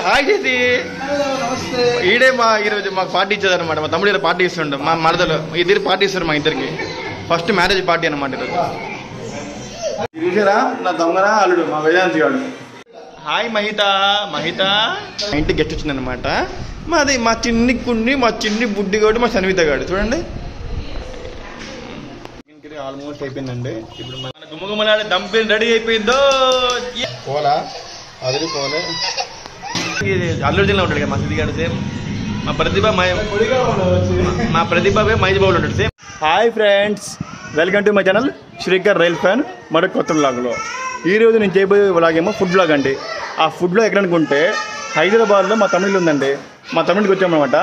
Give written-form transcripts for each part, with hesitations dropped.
Hi చేసి ఈడే ఈరోజు మాకు పార్టీ ఇచ్చేదన్నమాట. మా తమ్ముడు పార్టీ ఇస్తుండే, మా మరదలు ఇద్దరు పార్టీ ఇస్తారు మా ఇద్దరికి. ఫస్ట్ మ్యారేజ్ పార్టీ అనమాట ఈరోజు. చూసారా నా దొంగన అల్లుడు మా వేదాంతి గారు. హాయ్ మహిత. మా ఇంటికి గెస్ట్ వచ్చింది అనమాట. మాది మా చిన్ని కుండి, మా చిన్ని బుడ్డి గాడు, మా సన్విత గాడు. చూడండి ఆల్మోస్ట్ అయిపోయిందండి. ఇప్పుడు మన గుమ్మగుమ్మలాడే దంపిని రెడీ అయిపోయిందో. పోలా అది పోలే అల్లుడు జిల్లా ఉంటాడు కదా మా సిద్ధి గారు. సేమ్ మా ప్రతిభ మహేష్ బాబులు ఉంటాడు same. Hi friends, welcome to my channel Srikar rail fan. మరొక కొత్త వ్లాగ్లో ఈరోజు నేను చేయబోయే వ్లాగ్ ఏమో ఫుడ్ వ్లాగ్ అండి. ఆ ఫుడ్లో ఎక్కడ అనుకుంటే హైదరాబాద్లో మా తమిళ ఉందండి. మా తమిళకి వచ్చామన్నమాట.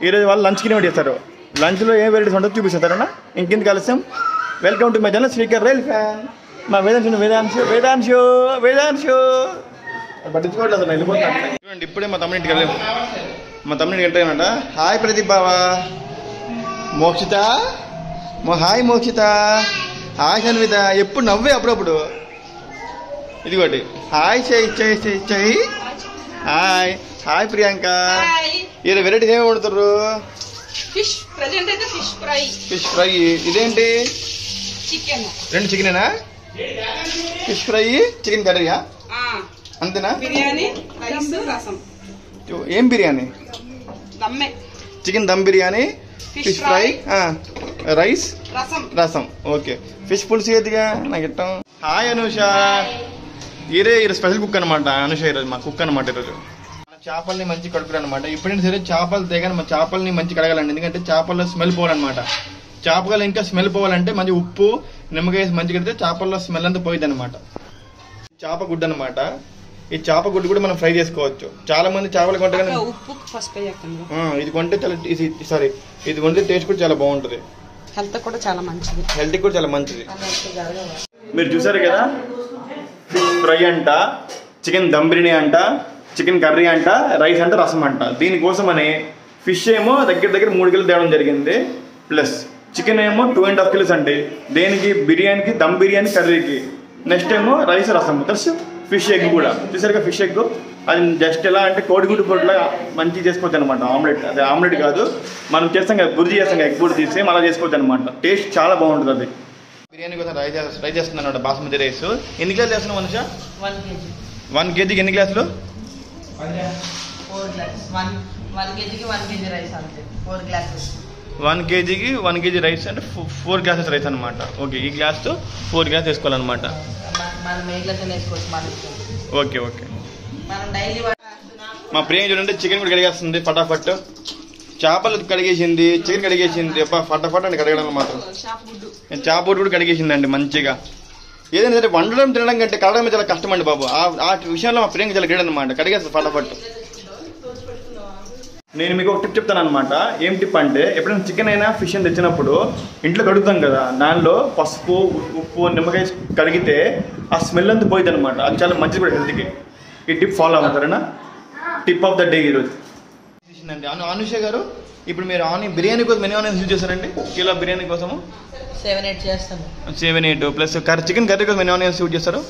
ఈరోజు వాళ్ళు లంచ్కి ఇన్వైట్ చేస్తారు. లంచ్లో ఏం వెరైటీస్ ఉంటుందో చూపిస్తారన్నా. ఇంకెందుకు కలిసాం. Welcome to my channel Srikar rail fan. మా వేదాంశు పట్టించుకోవట్లేదు అసలు, వెళ్ళిపోతాను. చూడండి ఇప్పుడే మా తమ్ముడింటికి వెళ్ళాము. మా తమ్ముడింటికి వెళ్తానంట. హాయ్ ప్రదీప్ బావా. మోక్షిత, హాయ్ మోక్షిత. హాయ్ సన్విత. ఎప్పుడు నవ్వే అప్పుడప్పుడు. ఇదిగోటి హాయ్ చెయ్యి. Hi hi Priyanka. ఈరోజు వెరైటీస్ ఏమి వండుతారు? Fish fry. ఇదేంటి? రెండు చికెనేనా? ఫిష్ ఫ్రై, చికెన్ కర్రీయా? అంతేనా? ఏం biryani? Chicken dum biryani, fish fry, rice, rasam. Okay. Fish పులుసు ఏదిగా నాకు ఇష్టం. హాయ్ అనూష. ఈరోజు స్పెషల్ కుక్ అనమాట అనూష. ఈరోజు మా కుక్ అనమాట. ఈరోజు చేపల్ని మంచి కడుపురు అనమాట. ఎప్పుడైనా సరే చేపలు తెగానే మా చేపల్ని మంచి కడగాలండి. ఎందుకంటే చేపల్లో స్మెల్ పోవాలన్నమాట. చేపలు ఇంకా స్మెల్ పోవాలంటే మంచి ఉప్పు నిమ్మకాయ మంచి కడితే చేపల్లో స్మెల్ అంతా పోయింది అనమాట. చేప గుడ్డు అనమాట. ఈ చేప గుడ్డు కూడా మనం ఫ్రై చేసుకోవచ్చు. చాలా మంది చేపలు కొంటే ఇది కొంటే చాలా ఇది కొంటే టేస్ట్ కూడా చాలా బాగుంటుంది. హెల్త్ కూడా చాలా మంచిది. మీరు చూసారు కదా, ఫిష్ ఫ్రై అంట, చికెన్ దమ్ బిర్యానీ అంట, చికెన్ కర్రీ అంట, రైస్ అంట, రసం అంట. దీనికోసమని ఫిష్ ఏమో దగ్గర 3 కిలోలు తేవడం జరిగింది. ప్లస్ చికెన్ ఏమో 2.5 కిలోస్ అండి. దేనికి? బిర్యానీకి, దమ్ బిర్యానీ, కర్రీకి. నెక్స్ట్ ఏమో రైస్, రసం, ప్లస్ ఫిష్ ఎగ్ కూడా. చూసారుగా ఫిష్ ఎగ్. అది జస్ట్ ఎలా అంటే కోడిగుడ్డు పొట్టులా మంచిగా చేసుకోవచ్చు అనమాట. ఆమ్లెట్. అదే ఆమ్లెట్ కాదు, మనం చేస్తాం కదా బుర్జీ చేస్తాం కదా, ఎగ్ బుర్జీ తీసి అలా చేసుకోవచ్చు అనమాట. టేస్ట్ చాలా బాగుంటుంది. అది బిర్యానీ కోసం ట్రై చేస్తుంది అనమాట. బాస్మతి రైస్. ఎన్ని గ్లాసులు చేస్తున్నావు మనుష? 1 కేజీకి ఎన్ని గ్లాసులు? 1 కేజీకి 1 కేజీ రైస్ అంటే 4 గ్లాసెస్. 1 కేజీకి 1 కేజీ రైస్ అంటే 4 గ్లాసెస్ రైస్ అనమాట. ఓకే. ఈ గ్లాస్తో 4 గ్లాస్ వేసుకోవాలన్నమాట. ఓకే. మా ప్రియ చూడండి చికెన్ కూడా కడిగేస్తుంది ఫటాఫట్. చేపలు కడిగేసింది, చికెన్ కడిగేసింది. ఫటాఫట్ అంటే కడగడం మాత్రం. చేప కూడా కడిగేసిందండి మంచిగా. ఏదైనా సరే వండడం తినడం కంటే కడగడం చాలా కష్టం అండి బాబు. ఆ విషయంలో మా ప్రియాంక చాలా గ్రేట్ అనమాట. కడిగేస్తుంది ఫటాఫట్. నేను మీకు ఒక టిప్ చెప్తాను అనమాట. ఏం టిప్ అంటే, ఎప్పుడైనా చికెన్ అయినా ఫిష్ అని తెచ్చినప్పుడు ఇంట్లో కడుగుతాం కదా, దానిలో పసుపు, ఉప్పు, నిమ్మకాయ కడిగితే ఆ స్మెల్ అంతా పోయింది అనమాట. అది చాలా మంచిది కూడా హెల్త్కి. ఈ టిప్ ఫాలో అవుతారేనా? టిప్ ఆఫ్ ద డే ఈరోజు. అనుష గారు, ఇప్పుడు మీరు బిర్యానీ కోసం ఎన్ని ఆనియన్స్ యూజ్ చేస్తారండి? కిలో బిర్యానీ కోసము 7-8 చేస్తాను. 7-8 ప్లస్ చికెన్ కర్రీ కోసం ఎన్ని ఆనియన్స్ యూజ్ చేస్తారు?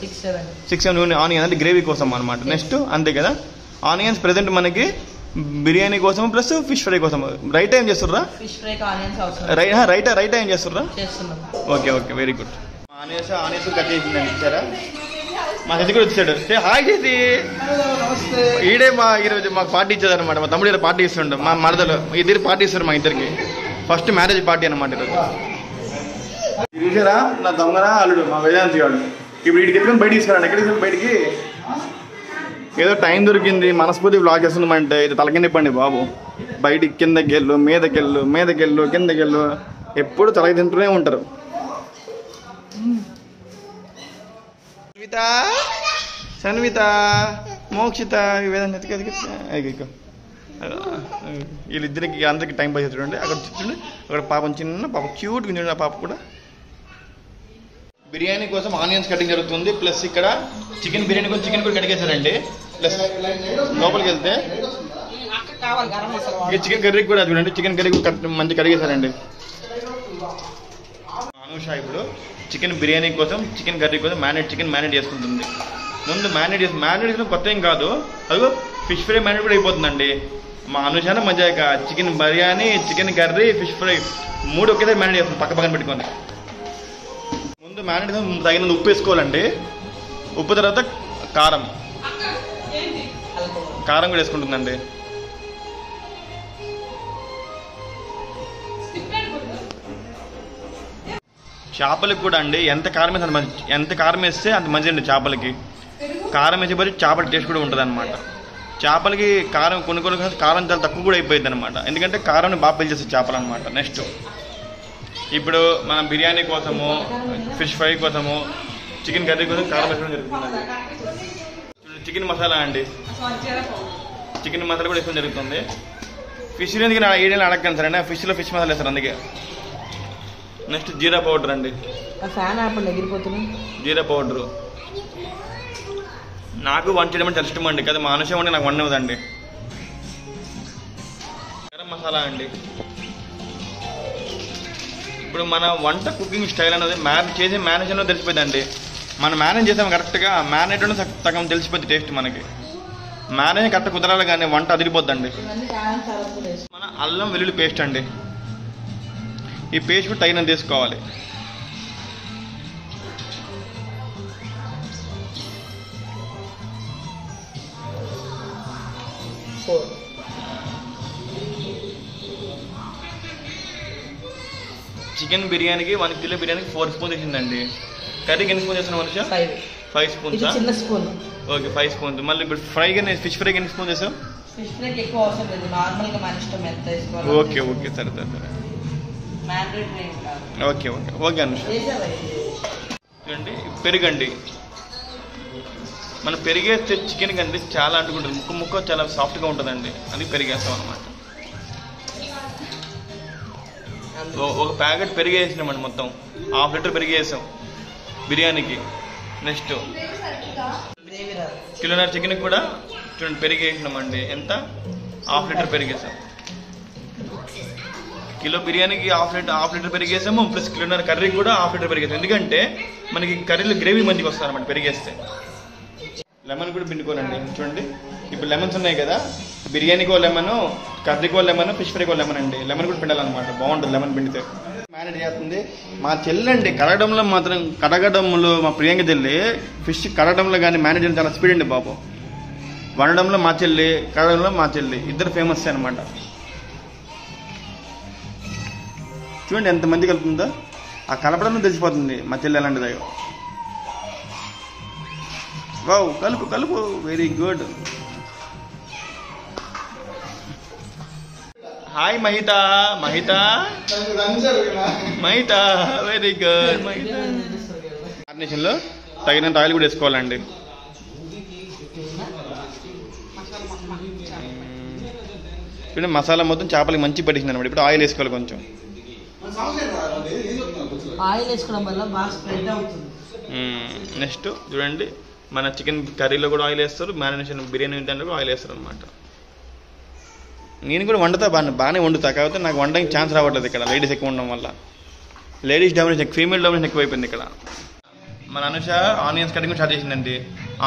6-7 ఆనియన్స్ అంటే గ్రేవీ కోసం అనమాట. నెక్స్ట్ అంతే కదా. ఆనియన్స్ ప్రెసెంట్ మనకి బిర్యానీ కోసం ప్లస్ ఫిష్ ఫ్రై కోసం. రైట్ ఏం చేస్తుర్రా? రైట్ ఏం చేస్తుర్రా? Okay. Very good. Onions cut చేసిందండి. ఇచ్చారా? మా సిద్ధి కూడా వచ్చాడు. హాయ్ చేసి. ఈడే ఈరోజు మాకు పార్టీ ఇచ్చేదన్నమాట. మా తమ్ముడు పార్టీ ఇస్తుండే, మా మరదలు ఇద్దరు పార్టీ ఇస్తారు మా ఇద్దరికి. ఫస్ట్ మ్యారేజ్ పార్టీ అనమాట ఈరోజు. చూసారా నా దొంగన అల్లుడు మా వేదాంతి గారు. ఇప్పుడు వీడికి ఎత్తుకొని బయట తీసుకురండి. ఎక్కడ తీసుకుని బయటికి? ఏదో టైం దొరికింది మనస్ఫూర్తి వ్లాగ్ చేస్తున్నామంటే ఇది తలకిందిప్పండి బాబు. బయటికి కిందకెళ్ళు, మీదకెళ్ళు, కిందకెళ్ళు, ఎప్పుడు తలకి తింటూనే ఉంటారు. సన్విత, మోక్షిత, వీళ్ళిద్దరికి అందరికి టైం పాస్ చూడండి. అక్కడ పాపం చిన్న పాప క్యూట్గా చూడండి. ఆ పాప కూడా బిర్యానీ కోసం ఆనియన్స్ కటింగ్ జరుగుతుంది. ప్లస్ ఇక్కడ చికెన్ బిర్యానీ కోసం చికెన్ కూడా కడిగేశారండి. ప్లస్ లోపలికి వెళ్తే చికెన్ కర్రీ కూడా చూడండి. చికెన్ కర్రీ మంచి కడిగేశారండి. అనుష ఇప్పుడు చికెన్ బిర్యానీ కోసం, చికెన్ కర్రీ కోసం చికెన్ మ్యారినేట్ చేసుకుంటుంది. ముందు మ్యారినేట్ కొత్త ఏం కాదు, అదిగో ఫిష్ ఫ్రై మ్యారినేట్ కూడా అయిపోతుందండి. మా అనుషాన మజాక chicken biryani, chicken curry, fish fry 3 ఒకేసారి మ్యారినేట్ చేస్తాం పక్కన పెట్టుకొని. ముందు మ్యారినేట్ తగినంత ఉప్పు వేసుకోవాలండి. ఉప్పు తర్వాత కారం కూడా వేసుకుంటుందండి. చేపలకి కూడా అండి ఎంత కారం వేస్తే ఎంత కారం వేస్తే అంత మంచిదండి. చేపలకి కారం వేసేపటి చేపల టేస్ట్ కూడా ఉంటుంది అనమాట. చేపలకి కారం కొన్ని కారం చాలా తక్కువ కూడా అయిపోయింది అనమాట, ఎందుకంటే కారాన్ని బాగా పెంచేస్తుంది చేపలు అనమాట. నెక్స్ట్ ఇప్పుడు మనం బిర్యానీ కోసము, ఫిష్ ఫ్రై కోసము, చికెన్ కర్రీ కోసం కారం వేసుకోవడం జరుగుతుందండి. చికెన్ మసాలా అండి, చికెన్ మసాలా కూడా వేసుకోవడం జరుగుతుంది. ఫిష్ ఎందుకు ఏడేళ్ళు అడగండి సరేనా, ఫిష్లో ఫిష్ మసాలా వేస్తారు అందుకే. నెక్స్ట్ జీరా పౌడర్ అండి, జీరా పౌడరు. నాకు వంట చేయడం చాలా ఇష్టం అండి, కదా మా అనుషం అంటే నాకు వండవదండి. గరం మసాలా అండి. ఇప్పుడు మన వంట కుకింగ్ స్టైల్ అనేది చేసే మేనేజ్లో తెలిసిపోయిందండి. మనం మేనేజ్ చేసాం కరెక్ట్గా, మేనేజ్లో సగం తెలిసిపోద్ది టేస్ట్ మనకి. మేనేజ్ కరెక్ట్ కుదరాలి కానీ వంట అదిరిపోద్దండి. మన అల్లం వెల్లుల్లి పేస్ట్ అండి, ఈ పేస్ట్ కూడా తగినంత తీసుకోవాలి. చికెన్ బిర్యానీకి 1 కిలో బిర్యానీకి 4 స్పూన్స్ వేసిందండి. కర్రీకి ఎన్ని స్పూన్స్ వేసిన మనిషి? 5 స్పూన్స్. Okay 5 spoons. మళ్ళీ ఇప్పుడు ఫ్రైకి ఫిష్ ఫ్రైకి ఎన్ని స్పూన్స్ వేసాం? ఓకే ఓకే సరే సరే ఓకే ఓకే ఓకే అనుష. చూడండి పెరుగండి, మనం పెరిగేస్తే చికెన్ కంటే చాలా అంటుకుంటుంది, ముక్క చాలా సాఫ్ట్గా ఉంటుందండి, అది పెరిగేస్తాం అనమాట. ఒక ప్యాకెట్ పెరిగేసినామండి, మొత్తం 1/2 లీటర్ పెరిగేసాం బిర్యానీకి. నెక్స్ట్ కిలోన్నర చికెన్కి కూడా చూడండి పెరిగేసినామండి. ఎంత? 1/2 లీటర్ పెరిగేసాం. కిలో బిర్యానీకి 1/2 లీటర్ పెరిగేసాము, ప్లస్ కిలోన్నర కర్రీకి కూడా 1/2 లీటర్ పెరిగేసాం. ఎందుకంటే మనకి కర్రీలో గ్రేవీ మంచిగా వస్తుంది అనమాట పెరిగేస్తే. లెమన్ కూడా పిండుకోనండి. చూడండి ఇప్పుడు లెమన్స్ ఉన్నాయి కదా, బిర్యానీకో లెమన్, కర్రీకో లెమన్, ఫిష్ ఫ్రైకో లెమన్ అండి. లెమన్ కూడా పిండాలన్నమాట, బాగుంటుంది లెమన్ పిండితే. మేనేజ్ చేస్తుంది మా చెల్లండి. కడగడంలో మా ప్రియాంక చెల్లి ఫిష్ కడగడంలో కానీ మేనేజ్ చేయడం చాలా స్పీడ్ అండి బాబు. వండడంలో మా చెల్లి, కడగడంలో మా చెల్లి, ఇద్దరు ఫేమస్ అనమాట. చూడండి ఎంతమంది కలుపుతుందో, ఆ కలపడంలో తెలిసిపోతుంది మా చెల్లి ఎలాంటిదో. వావ్ కలుపు కలుపు, very good. Hi Mahitha, Mahitha very good. మ్యారినేషన్లో తగినంత ఆయిల్ కూడా వేసుకోవాలండి. ఇప్పుడు మసాలా మొత్తం చేపలకి మంచి పట్టించింది అనమాట. ఇప్పుడు ఆయిల్ వేసుకోవాలి కొంచెం. ఆయిల్ వేసుకోవడం వల్ల బాగా స్ప్రెడ్ అవుతుంది. నెక్స్ట్ చూడండి మన చికెన్ కర్రీలో కూడా ఆయిల్ వేస్తారు, మ్యారినేషన్ బిర్యానీ దాంట్లో కూడా ఆయిల్ వేస్తారు అనమాట. నేను కూడా వండుతా, బాగానే వండుతా, కాకపోతే నాకు వండడానికి ఛాన్స్ రావట్లేదు ఇక్కడ లేడీస్ ఎక్కువ ఉండడం వల్ల. లేడీస్ డామినేషన్, ఫీమేల్ డామినేషన్ ఎక్కువైపోయింది ఇక్కడ. మన అనుష ఆనియన్స్ కటింగ్ స్టార్ట్ చేసిందండి.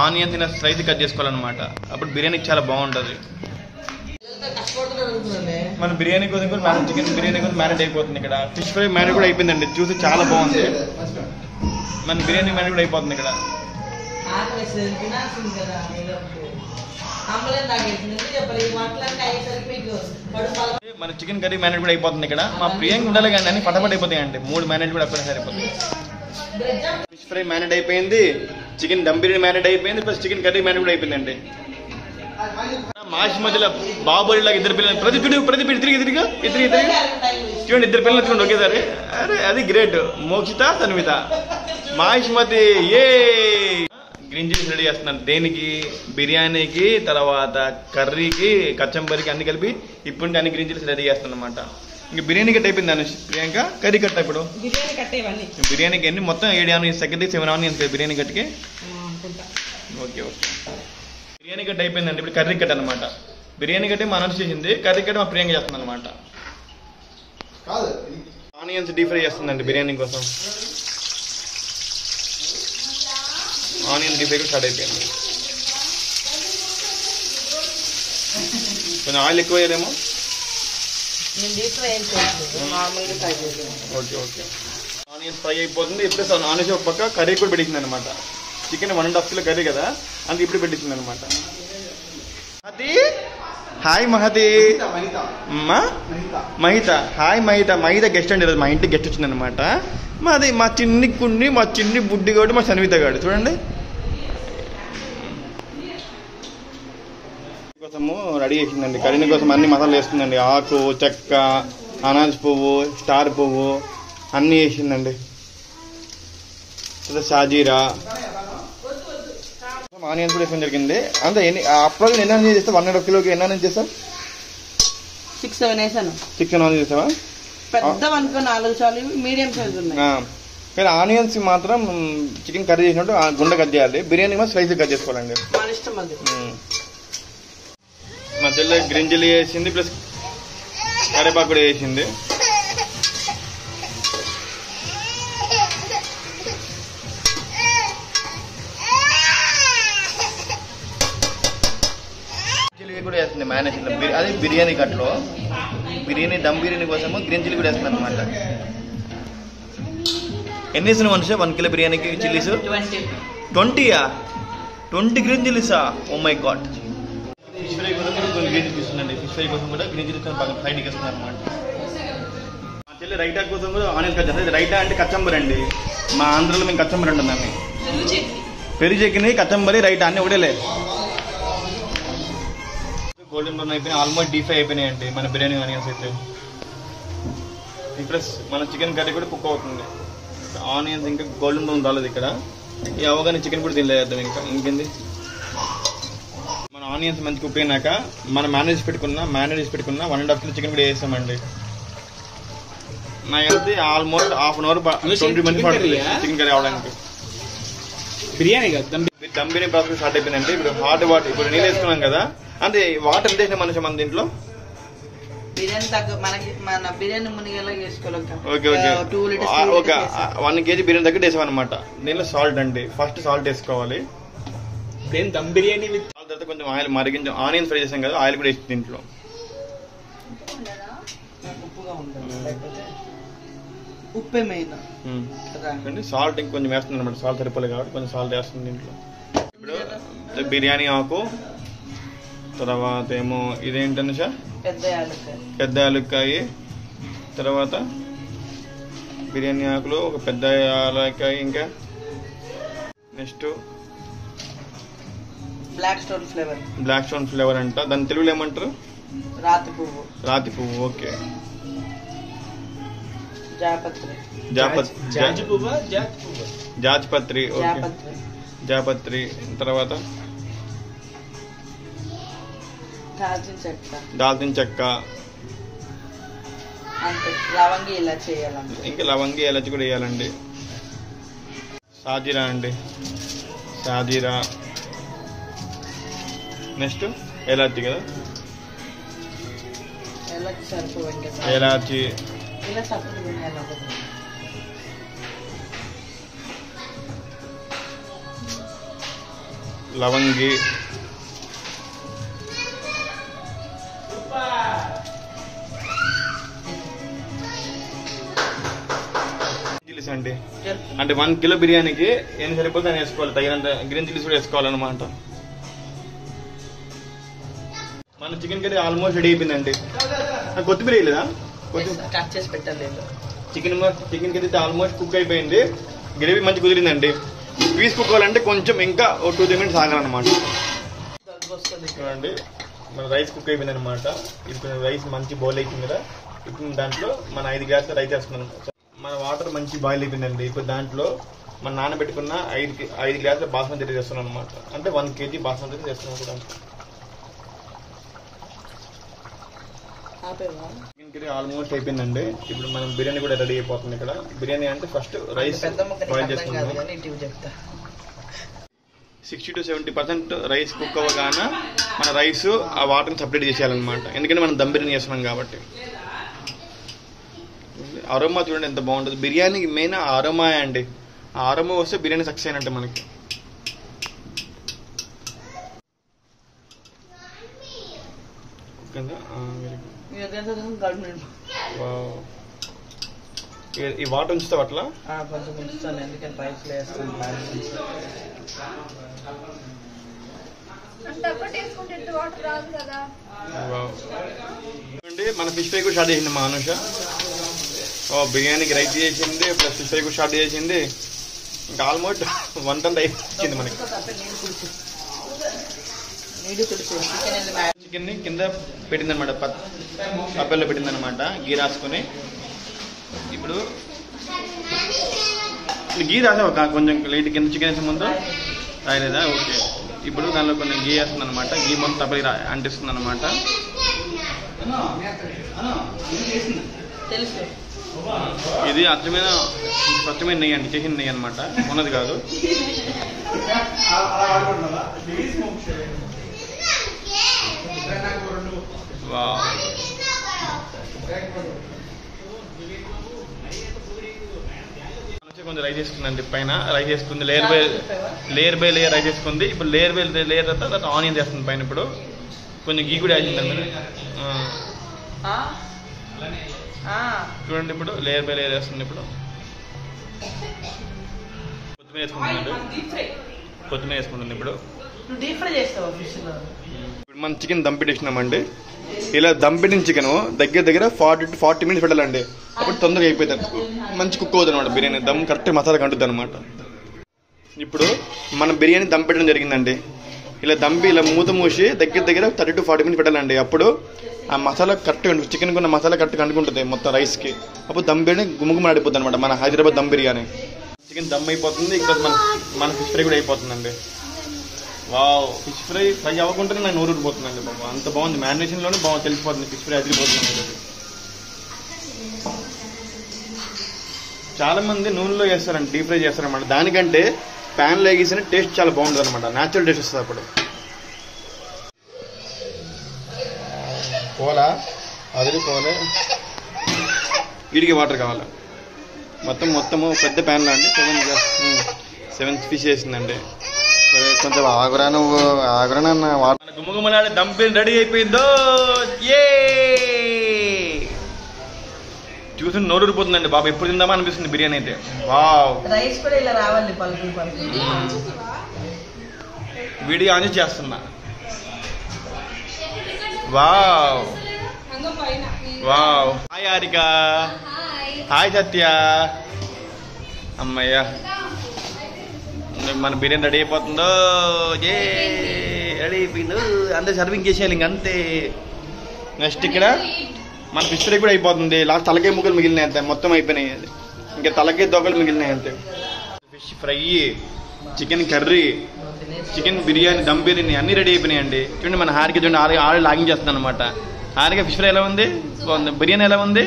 ఆనియన్స్ స్లైస్ కట్ చేసుకోవాలన్నమాట, అప్పుడు బిర్యానీకి చాలా బాగుంటుంది. మన బిర్యానీ కోసం కూడా చికెన్ బిర్యానీ కోసం మ్యారినేట్ అయిపోతుంది ఇక్కడ. ఫిష్ ఫ్రై మ్యారినేట్ కూడా అయిపోయిందండి, చూసి చాలా బాగుంది. మన బిర్యానీ మ్యారినేట్ కూడా అయిపోతుంది ఇక్కడ. మన చికెన్ కర్రీ మ్యారినేట్ కూడా అయిపోతుంది ఇక్కడ. మా ప్రియాంక ఉండాలి కానీ అన్ని ఫటాఫట్ అయిపోతాయండి. 3 మ్యారినేట్ కూడా అప్పుడే సరిపోతుంది. ఫిష్ ఫ్రై మ్యారినేట్ అయిపోయింది, చికెన్ దమ్ బిర్యానీ మ్యారినేట్ అయిపోయింది, ప్లస్ చికెన్ కర్రీ మ్యారినేట్ కూడా అయిపోయిందండి. మాషి మధ్యలో బాబోలిలాగా ఇద్దరు పిల్లలు ప్రతి తిరిగి చూడండి, ఇద్దరు పిల్లలు ఎత్తుకోండి ఒకేసారి. అరే అది గ్రేట్. మోక్షిత, తన్విత, మాహిష్మతి. ఏ గ్రీన్ చిల్లీస్ రెడీ చేస్తున్నాను దేనికి? బిర్యానీకి, తర్వాత కర్రీకి, కచ్చంబరికి అన్ని కలిపి ఇప్పుడు అన్ని గ్రీన్ చిల్లీస్ రెడీ చేస్తాను అనమాట. ఇంకా బిర్యానీ కట్ అయిపోయింది అనుష్. ప్రియాంక కర్రీ కట్ట. ఇప్పుడు బిర్యానీకి ఎన్ని మొత్తం 7 ఆనియన్స్ తగ్గితే 7 ఆనియన్స్ బిర్యానీ కట్టికి. ఓకే ఓకే బిర్యానీ కట్ అయిపోయిందండి. ఇప్పుడు కర్రీ కట్ అనమాట. బిర్యానీ కట్టే మా అనుష్ చేసింది, కర్రీ కట్టే మా ప్రియాంక చేస్తుంది అనమాట. ఆనియన్స్ డీప్ ఫ్రై చేస్తుందండి బిర్యానీ కోసం. ఆనియన్ డీప్ ఫ్రై కూడా స్టార్ట్ అయిపోయింది. కొంచెం ఆయిల్ ఎక్కువ వేయలేమో. Okay okay. ఆనియన్స్ ఫ్రై అయిపోతుంది. ఇప్పుడే ఆనియన్స్ ఒక పక్క కర్రీ కూడా పెట్టింది అనమాట. చికెన్ 1.5 కిలో కర్రీ కదా, అందుకే ఇప్పుడు పెట్టింది అనమాట. Mahathi, hi Mahathi. Mahitha, hi Mahitha. Mahitha guest అండి, ఈరోజు మా ఇంటికి గెస్ట్ వచ్చిందనమాట. మాది మా చిన్ని కుండి, మా చిన్ని బుడ్డి గాడు, మా సన్విత గాడు. చూడండి కోసము రెడీ చేసిందండి. కర్రీ కోసం అన్ని మసాలాలు వేస్తుందండి. ఆకు, చెక్క, అనాజ్ పువ్వు, స్టార్ పువ్వు అన్నీ వేసిందండి. షాజీరా, ఆనియన్స్ కూడా వేసుకోవడం జరిగింది. అంతే. అప్పుడు ఎన్ని ఆనియన్స్ చేస్తావు? 1.5 కిలోకి ఎన్ని ఆనియన్స్ చేస్తావు? 6-7 వేసాను. 6 ఆనియన్స్ చేస్తావా? పెద్ద 4 చాలు, మీడియం సైజ్ ఉన్నాయి. కానీ ఆనియన్స్ మాత్రం చికెన్ కర్రీ చేసినట్టు గుండె కట్ చేయాలి. బిర్యానీ మాత్రం స్లైస్ కట్ చేసుకోవాలండి. మన ఇష్టం అది. మధ్యలో గ్రీన్ చిల్లీ వేసింది, ప్లస్ కరివేపాకు కూడా వేసింది. చిల్లీ కూడా వేస్తుంది మ్యానేజ్. అది బిర్యానీ కట్లో, బిర్యానీ దమ్ బిర్యానీ కోసము గ్రీన్ చిల్లీ కూడా వేస్తుంది అనమాట. ఎన్ని వేసిన మనిషి 1 కిలో బిర్యానీకి చిల్లీస్? 20యా? 20 గ్రీన్ చిల్లీసా? Oh my god. Fish fry కోసం కూడా కొన్ని గ్రీన్ చిల్లీ ఇస్తుందండి. ఫిష్ ఫ్రై కోసం కూడా గ్రీన్ చిల్లీ బాగా ఫ్రైడ్కి ఇస్తున్నారు అనమాట. మా చెల్లి రైటా కోసం కూడా ఆనియన్ కట్ చేస్తుంది. రైటా అంటే కచ్చంబరి అండి. మా ఆంధ్రలో మేము కచ్చంబరి ఉంటుందండి. పెరుగు చెక్కిని, కచ్చంబరి, రైటా అన్నీ ఒకటే లేదు. గోల్డెన్ బ్రౌన్ అయిపోయినాయి, ఆల్మోస్ట్ డీప్ ఫ్రై అయిపోయినాయండి మన బిర్యానీ ఆనియన్స్ అయితే. ప్లస్ మన చికెన్ కర్రీ కూడా కుక్ అవుతుంది. ఆనియన్స్ ఇంకా గోల్డెన్ బ్రౌన్ రాలేదు ఇక్కడ. ఈ అవగానే చికెన్ కూడా తినలేద్దాం. ఇంకేంది, మన ఆనియన్స్ మంచి కుక్ అయినాక మనం మేనేజ్ పెట్టుకున్న 1.5 కిలో చికెన్ కూడా వేసామండి. నాకు వెళ్తే ఆల్మోస్ట్ ½ అన్ అవర్ 20 minutes పడుతుంది చికెన్ కర్రీ అవడానికి. బిర్యానీ దమ్ బిర్యానీ ప్రాసెస్ స్టార్ట్ అయిపోయిందండి. ఇప్పుడు హాట్ వాటర్, ఇప్పుడు నీళ్ళు వేసుకున్నాం కదా, అంటే వాటర్ ఎంత వేసిన మనిషి మన దీంట్లో బిర్యానీ తగ్గ మనకి మన బిర్యానీ మునిగేలా చేసుకోవాలి. Okay okay. ఒక 1 kg బిర్యానీ తగ్గట్టు వేసాం అనమాట. దీనిలో సాల్ట్ అండి. ఫస్ట్ సాల్ట్ వేసుకోవాలి. దమ్ బిర్యానీ విత్ తర్వాత కొంచెం ఆయిల్ మరిగించాం. ఆనియన్స్ ఫ్రై చేసాం కదా, ఆయిల్ కూడా వేసి దీంట్లో. ఉప్పే మెయిన్. సాల్ట్ ఇంకొంచెం వేస్తుంది అనమాట. సాల్ట్ సరిపోలేదు కాబట్టి కొంచెం సాల్ట్ వేస్తుంది దీంట్లో. ఇప్పుడు బిర్యానీ ఆకు, తర్వాత ఏమో ఇదేంటని సార్ పెద్ద యాలక్కాయ, తర్వాత బిర్యానీ ఆకులు, ఒక పెద్ద యాలక్కాయ, ఇంకా నెక్స్ట్ బ్లాక్ స్టోన్ ఫ్లేవర్ అంట. దాని తెలుగులో ఏమంటారు? రాతి పువ్వు. ఓకే. జాజిపత్రి. ఓకే, జాపత్రి. తర్వాత దాల్చిన చెక్క, ఇంకా లవంగి ఇలాచి కూడా వేయాలండి. షాజీరా అండి, షాజీరా. నెక్స్ట్ ఎలాచి కదా, ఎలాచి. లవంగి, చిల్లీస్ అండి. అంటే 1 కిలో బిర్యానీకి ఏం సరిపోతే అని వేసుకోవాలి. తగినంత గ్రీన్ చిల్లీస్ కూడా వేసుకోవాలన్నమాట. మన చికెన్ కర్రీ ఆల్మోస్ట్ రెడీ అయిపోయిందండి. కొత్తిమీర వేయలేదా? చికెన్ కర్రీ ఆల్మోస్ట్ కుక్ అయిపోయింది. గ్రేవీ మంచి కుదిరిందండి. పీస్ కుక్ అవ్వాలంటే కొంచెం ఇంకా 2-3 minutes ఆగాలన్నమాట. చూడండి, మన రైస్ కుక్ అయిపోయింది అనమాట. ఇప్పుడు రైస్ మంచి బాయిల్ అయిపోయింది కదా. ఇప్పుడు దాంట్లో మన 5 గ్లాసుల రైస్ వేస్తున్నాం. మన వాటర్ మంచి బాయిల్ అయిపోయిందండి. ఇప్పుడు దాంట్లో మన నానబెట్టుకున్న 5 గ్లాసుల బాస్మతి రైస్ వేస్తున్నాం అనమాట. అంటే 1 kg బాస్మతి రైస్ వేస్తున్నాం కూడా. చికెన్ కర్రీ ఆల్మోస్ట్ అయిపోయిందండి. ఇప్పుడు మనం బిర్యానీ కూడా రెడీ అయిపోతుంది. ఇక్కడ బిర్యానీ అంటే ఫస్ట్ రైస్ బాయిల్ చేసుకుంటాం. 60 to 70% రైస్ కుక్ అవ్వగానే మన రైస్ ఆ వాటర్ని సపరేట్ చేసేయాలన్నమాట. ఎందుకంటే మనం దమ్ బిర్యానీ చేస్తున్నాం కాబట్టి. అరోమా చూడండి ఎంత బాగుంటుంది. బిర్యానీకి మెయిన్ అరోమా అండి. ఆ అరోమా వస్తే బిర్యానీ సక్సెస్ అయినట్టు మనకి. ఈ వాటర్ ఉంచుతావు అట్లా కొంచెం ఉంచుతాను, ఎందుకంటే రైస్లో వేస్తాను. మన ఫిష్ ఫ్రై కూడా స్టార్ట్ చేసింది మా అనుష. బిర్యానీకి రైస్ చేసింది, ప్లస్ ఫిష్ ఫ్రై కూడా స్టార్ట్ చేసింది. ఇంకా ఆల్మోస్ట్ వంట అయిపోయింది మనకి. చికెన్ ని కింద పెట్టింది అనమాట, పప్పల్లో పెట్టింది అనమాట, గీ రాసుకొని. ఇప్పుడు గీ రాసావు కొంచెం లైట్ కింద చికెన్ వేసే ముందు రాయలేదా? ఓకే. ఇప్పుడు దానిలో కొంచెం గీ వేస్తుంది అనమాట, గీ మొత్తం తప్పకి అంటిస్తుంది అనమాట. ఇది స్వచ్ఛమైన నెయ్యి అండి, చేసిన నెయ్యి అనమాట, ఉన్నది కాదు. కొంచెం రైస్ వేసుకుందండి, పైన రైస్ వేసుకుంది, లేయర్ బై లేయర్ రైస్ వేసుకుంది. ఇప్పుడు లేయర్ బై లేయర్ తర్వాత ఆనియన్ వేస్తుంది పైన. ఇప్పుడు కొంచెం గీ కూడా వేసిందండి, చూడండి. ఇప్పుడు లేయర్ బై లేయర్ వేస్తుంది. ఇప్పుడు కొత్తిమీర వేసుకుంటుందండి, కొత్తిమీర వేసుకుంటుంది. ఇప్పుడు మనం చికెన్ దమ్ పెట్టేసినామండి. ఇలా దమ్ పెట్టిన చికెన్ దగ్గర 40 minutes పెట్టాలండి, అప్పుడు తొందరగా అయిపోతుంది, మంచి కుక్ అవుతుంది అనమాట బిర్యానీ. దమ్ కరెక్ట్ మసాలా కంటుంది అనమాట. ఇప్పుడు మనం బిర్యానీ దమ్ పెట్టడం జరిగిందండి. ఇలా దంపి ఇలా మూత మూసి దగ్గర 30 to 40 minutes పెట్టాలండి. అప్పుడు ఆ మసాలా కరెక్ట్ చికెన్ కున్న మసాలా కరెక్ట్గా అంటుకుంటుంది మొత్తం రైస్కి. అప్పుడు దమ్ బిర్యానీ గుమ్మగుమ్మ ఆడిపోతుంది అనమాట, మన హైదరాబాద్ దమ్ బిర్యానీ. చికెన్ దమ్ అయిపోతుంది, ఇక్కడ మన ఫిష్ ఫ్రై కూడా అయిపోతుందండి. వావ్, ఫిష్ ఫ్రై అవ్వకుండానే నాకు నోరు ఊరిపోతుందండి బాబు, అంత బాగుంది. మ్యారినేషన్లోనే బాగా తెలిసిపోతుంది ఫిష్ ఫ్రై అదిరిపోతుంది. చాలా మంది నూనెలో చేస్తారండి, డీప్ ఫ్రై చేస్తారనమాట. దానికంటే ప్యాన్లో వేగిస్తేనే టేస్ట్ చాలా బాగుంటుంది అనమాట, న్యాచురల్ టేస్ట్ వస్తుంది. అప్పుడు పోలా అదిరిపోలే, వీడికి వాటర్ కావాలి. మొత్తము పెద్ద ప్యాన్లో అండి 7 ఫిష్ వేసిందండి. కొంచెం ఆగురా, నువ్వు ఆగురానన్న. గుమ్మగుమ్మలాడే దంపిల్ రెడీ అయిపోయిందో, చూసి నోరూరిపోతుందండి బాబు. ఎప్పుడు తిందామా అనిపిస్తుంది బిర్యానీ అయితే. వావ్, రైస్ కూడా ఇలా రావాలి, పలుకులు వీడియో ఆన్ చేస్తున్నా. Wow wow. Hi Harika, hi Satya. అమ్మయ్య, మన బిర్యానీ రెడీ అయిపోతుందో, రెడీ అయిపోయిందో. అందరూ సర్వింగ్ చేసేయాలి ఇంక, అంతే. నెక్స్ట్ ఇక్కడ మన ఫిష్ ఫ్రై కూడా అయిపోతుంది. లాస్ట్ తలకాయ ముక్కలు మిగిలినాయి అంతే, మొత్తం అయిపోయినాయి. ఇంకా తలకాయ దోకలు మిగిలినాయి అంతే. Fish fry, chicken curry, chicken biryani, dum biryani అన్నీ రెడీ అయిపోయినాయండి. చూడండి మన హారిక, చూడండి ఆల్రెడీ లాగింగ్ చేస్తుంది అనమాట. హారిక ఫిష్ ఫ్రై ఎలా ఉంది? బాగుంది. బిర్యానీ ఎలా ఉంది?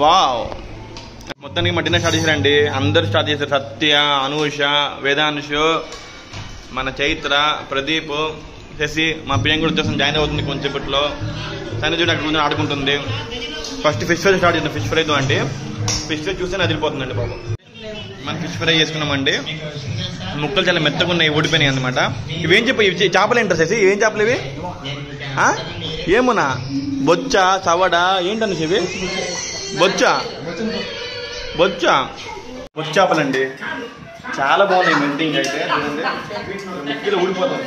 వావ్. మొత్తానికి మధ్యన స్టార్ట్ చేశారండి, అందరూ స్టార్ట్ చేశారు. సత్య, అనూష, వేదాంశు, మన చైత్ర, ప్రదీప్, శశి. మా ప్రియాంక ఉద్దేశం జాయిన్ అవుతుంది కొంచెంసేపట్లో. తను చూడండి అక్కడ కొంచెం ఆడుకుంటుంది. ఫస్ట్ ఫిష్ ఫ్రై స్టార్ట్ చేద్దాం. ఫిష్ ఫ్రైతో అంటే ఫిష్ ఫ్రై చూస్తేనే అదిరిపోతుందండి బాబు. మనం ఫిష్ ఫ్రై చేసుకున్నామండి. ముక్కలు చాలా మెత్తగా ఉన్నాయి, ఊడిపోయినాయి అనమాట. ఇవేం చెప్పి చేపలు ఏంటారు శశి? ఏం చేపలు ఇవి? ఏమునా? బొచ్చ, సవడ ఏంటని ఇవి? బొచ్చ చేపలండి, చాలా బాగున్నాయి. మెంటింగ్ అయితే చూడండి, ముక్కలు ఊడిపోతుంది.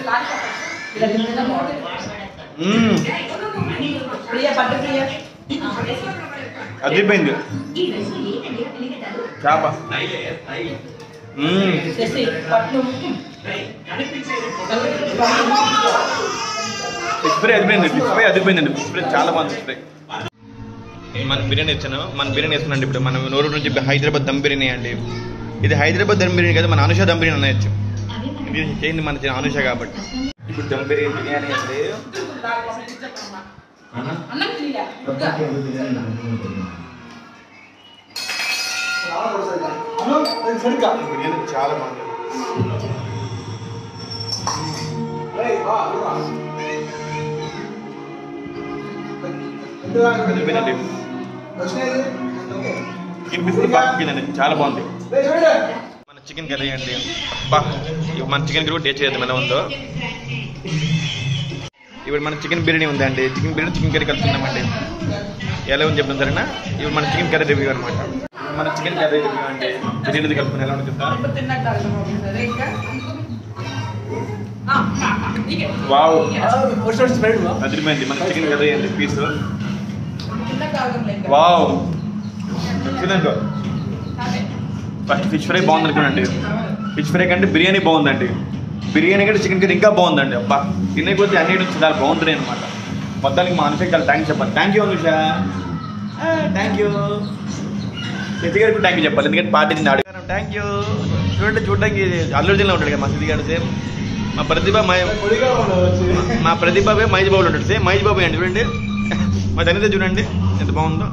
అదిరిపోయింది చేప. ఫిష్ ఫ్రై అదిరిపోయింది, అదిరిపోయిందండి. ఫిష్ ఫ్రై చాలా బాగుంది. ఫిష్ ఫ్రై మన బిర్యానీ వేసుకున్నాండి. ఇప్పుడు మనం నోరు నుంచి హైదరాబాద్ దమ్ బిర్యానీ అండి. ఇది హైదరాబాద్ దమ్ బిర్యానీ కదా, మన అనుష దమ్ బిర్యానీ అనొచ్చు. ఇది చేయింది మన అనుష కాబట్టి. ఇప్పుడు దమ్ బిర్యానీ అండి. బిర్యానీ చాలా బాగుంది. చాలా బాగుంది. మన చికెన్ కర్రీ అండి. మన చికెన్ కర్రీ టేస్ట్ చేద్దాం ఎలా ఉందో. ఇప్పుడు మన చికెన్ బిర్యానీ ఉందండి. చికెన్ బిర్యానీ చికెన్ కర్రీ కలుపుతున్నామండి. ఎలా ఉంది చెప్తాను సరేనా. ఇప్పుడు మన చికెన్ కర్రీ రివ్యూ అనమాట. మన చికెన్ కర్రీ రివ్యూ అంటే బిర్యానీ కలుపుకుని ఎలా ఉంది చెప్తా. వావ్ అదిరిపోయింది మన చికెన్ కర్రీ అండి. Piece wow. First fish fry బాగుంది అనుకోండి. ఫిష్ ఫ్రై కంటే బిర్యానీ బాగుందండి. బిర్యానీ కంటే చికెన్ కర్రీ ఇంకా బాగుందండి. అబ్బా తినేకొద్ది అన్ని నుంచి చాలా బాగుంటున్నాయి అనమాట. మొత్తానికి మా అనుషకి చాలా థ్యాంక్స్ చెప్పాలి. Thank you Anusha. Thank you. సిద్ధి గారికి థ్యాంక్ యూ చెప్పాలి, ఎందుకంటే పార్టీ నుంచి అడిగాను. Thank you. చూడడానికి అల్లు అర్జున్లో ఉంటాడు కదా మా సిద్ధి గారు. సేమ్ మా ప్రతిభ మహేష్ బాబులో ఉంటాడు. సేమ్ మహేష్ బాబు అండి. చూడండి మా తనితే చూడండి ఎంత బాగుందో.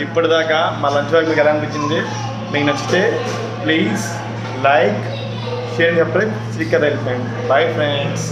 ఇప్పటిదాకా మా లంచ్ వరకు మీకు ఎలా అనిపించింది? మీకు నచ్చితే please like, share, subscribe. Srikar friend. Bye friends.